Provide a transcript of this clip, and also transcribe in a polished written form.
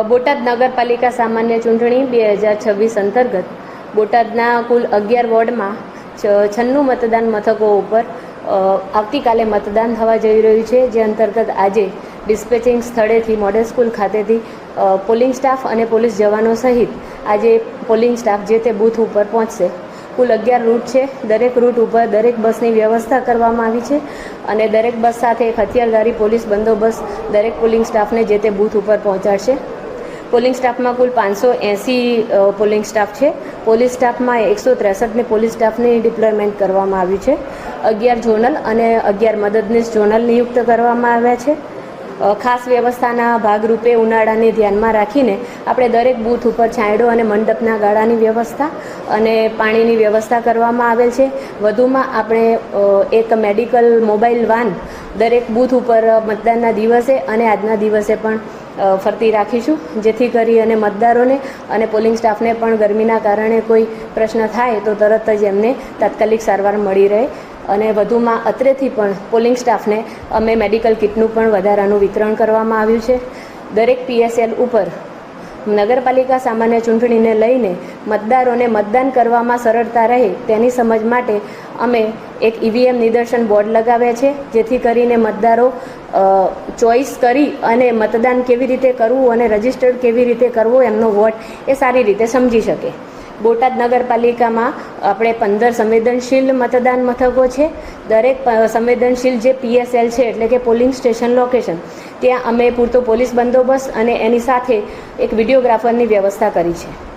બોટાદ નગરપાલિકા સામાન્ય ચૂંટણી 2026 અંતર્ગત બોટાદના કુલ 11 વોર્ડમાં 96 મતદાન મથકો ઉપર આવતીકાલે મતદાન થવા જઈ રહ્યું છે, જે અંતર્ગત આજે ડિસ્પેચિંગ સ્થળેથી મોડેલ સ્કૂલ ખાતેથી પોલિંગ સ્ટાફ અને પોલીસ જવાનો સહિત આજે પોલિંગ સ્ટાફ જે તે બૂથ ઉપર પહોંચશે. કુલ 11 રૂટ છે. દરેક રૂટ ઉપર દરેક બસની વ્યવસ્થા કરવામાં આવી છે અને દરેક બસ સાથે એક હથિયારધારી પોલીસ બંદોબસ્ત દરેક પોલિંગ સ્ટાફને જે તે બૂથ ઉપર પહોંચાડશે. પોલિંગ સ્ટાફમાં કુલ 580 પોલિંગ સ્ટાફ છે. પોલીસ સ્ટાફમાં 163 પોલીસ સ્ટાફને ડિપ્લોયમેન્ટ કરવામાં આવ્યું છે. 11 ઝોનલ અને 11 મદદનીશ ઝોનલ નિયુક્ત કરવામાં આવ્યા છે. ખાસ વ્યવસ્થાના ભાગરૂપે ઉનાળાને ધ્યાનમાં રાખીને આપણે દરેક બૂથ ઉપર છાંયડો અને મંડપના ગાળાની વ્યવસ્થા અને પાણીની વ્યવસ્થા કરવામાં આવેલ છે. વધુમાં આપણે એક મેડિકલ મોબાઈલ વાન દરેક બૂથ ઉપર મતદાનના દિવસે અને આજના દિવસે પણ ફરતી રાખીશું, જેથી કરી અને મતદારોને અને પોલિંગ સ્ટાફને પણ ગરમીના કારણે કોઈ પ્રશ્ન થાય તો તરત જ એમને તાત્કાલિક સારવાર મળી રહે. અને વધુમાં અત્રેથી પણ પોલિંગ સ્ટાફને અમે મેડિકલ કિટનું પણ વધારાનું વિતરણ કરવામાં આવ્યું છે. દરેક PSL ઉપર નગરપાલિકા સામાન્ય ચૂંટણીને લઈને મતદારોને મતદાન કરવામાં સરળતા રહે તેની સમજ માટે અમે એક EVM નિદર્શન બોર્ડ લગાવ્યા છે, જેથી કરીને મતદારો ચોઈસ કરી અને મતદાન કેવી રીતે કરવું અને રજિસ્ટર્ડ કેવી રીતે કરવો એમનો વોટ એ સારી રીતે સમજી શકે. બોટાદ નગરપાલિકામાં આપણે 15 સંવેદનશીલ મતદાન મથકો છે. દરેક સંવેદનશીલ જે PSL છે એટલે કે પોલિંગ સ્ટેશન લોકેશન, ત્યાં અમે પૂરતો પોલીસ બંદોબસ્ત અને એની સાથે એક વિડીયોગ્રાફરની વ્યવસ્થા કરી છે.